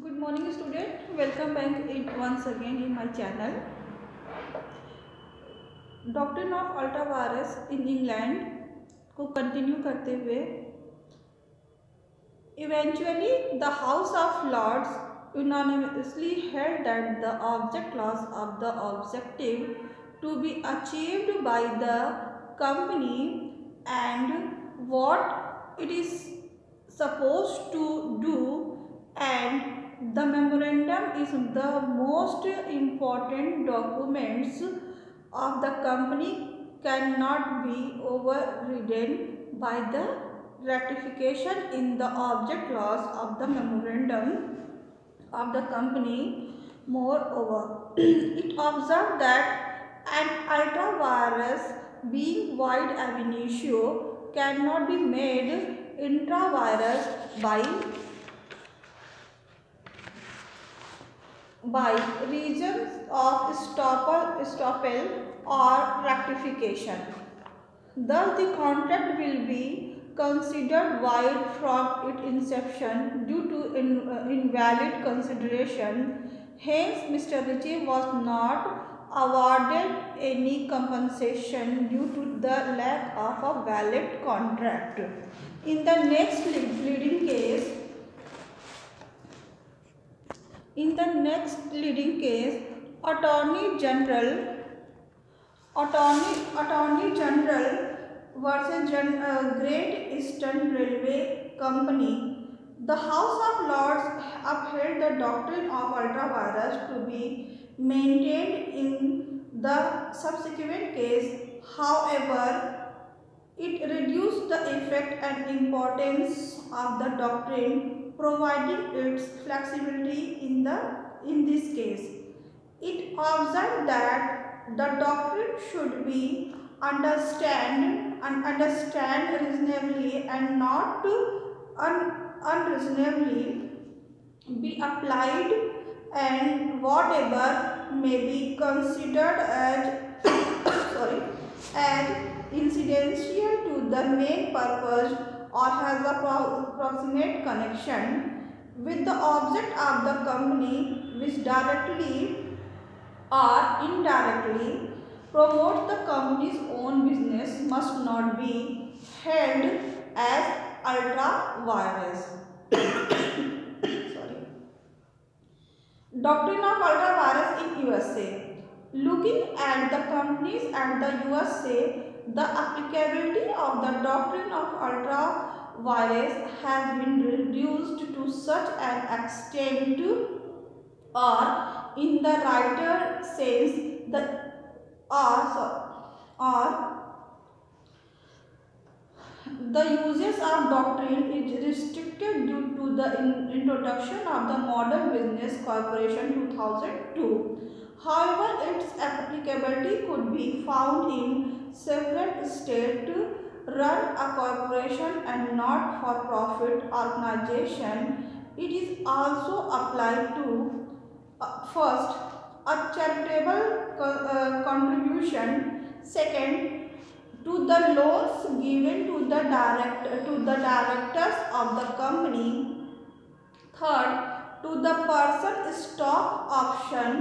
Good morning student, welcome back once again in my channel. Doctrine of ultra vires in England को continue करते हुए eventually the House of Lords unanimously held that the object class of the objective to be achieved by the company and what it is supposed to do, and the memorandum is the most important documents of the company, cannot be overridden by the ratification in the object clause of the memorandum of the company. Moreover, it observed that an ultra virus being wide ab initio cannot be made intravirus by regions of estoppel or rectification. Thus, the contract will be considered void from its inception due to invalid consideration. Hence, Mr. Ritchie was not awarded any compensation due to the lack of a valid contract. In the next leading case, Attorney General versus Great Eastern Railway Company, the House of Lords upheld the doctrine of ultra virus to be maintained in the subsequent case. However, it reduced the effect and importance of the doctrine, providing its flexibility in this case. It observed that the doctrine should be understand reasonably and not unreasonably be applied, and whatever may be considered as as incidental to the main purpose or has a proximate connection with the object of the company, which directly or indirectly promotes the company's own business, must not be held as ultra virus. Doctrine of ultra virus in USA. Looking at the companies at the USA, the applicability of the doctrine of ultra virus has been reduced to such an extent, or in the writer sense, the uses of doctrine is restricted due to the introduction of the Modern Business Corporation 2002. However, its applicability could be found in several states run a corporation and not-for-profit organization. It is also applied to first, a charitable contribution; second, to the loans given to the directors of the company; third, to the person stock option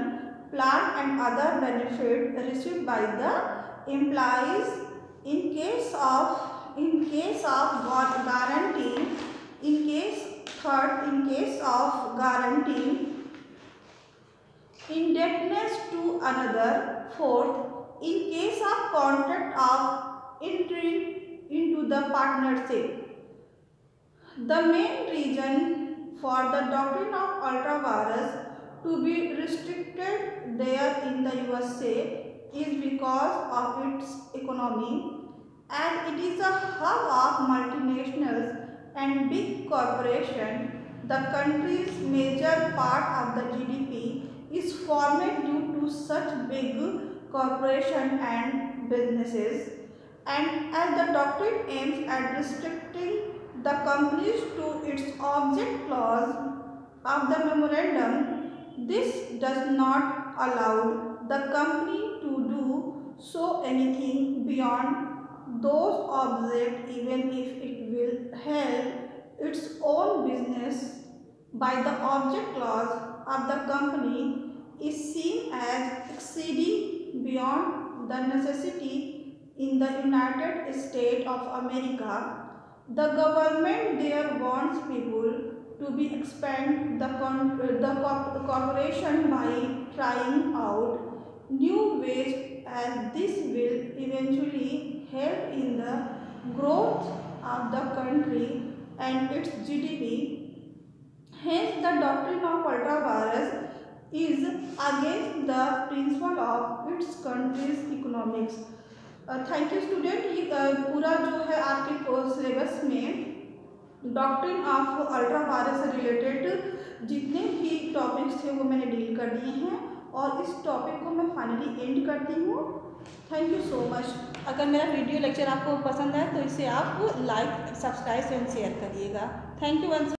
plan and other benefit received by the employees in case of guarantee; in case of guarantee indebtedness to another; fourth, in case of contract of entry into the partnership. The main reason for the doctrine of ultra virus to be restricted there in the USA is because of its economy, and it is a hub of multinationals and big corporations. The country's major part of the GDP is formed due to such big corporations and businesses, and as the doctrine aims at restricting the companies to its object clause of the memorandum, this does not allow the company to do so anything beyond those objects, even if it will help its own business by the object clause of the company is seen as exceeding beyond the necessity in the United States of America. The government there wants people to be expand the corporation by trying out new ways, as this will eventually help in the growth of the country and its GDP. Hence, the doctrine of ultra vires is against the principle of its country's economics. Thank you student. ये पूरा जो है आपके syllabus में doctrine of ultra virus से related जितने भी topics थे वो मैंने डील कर दिए हैं और इस टॉपिक को मैं फाइनली एंड करती हूँ। Thank you so much. अगर मेरा वीडियो लेक्चर आपको पसंद आए तो इसे आप लाइक, सब्सक्राइब एंड शेयर करिएगा। Thank you once.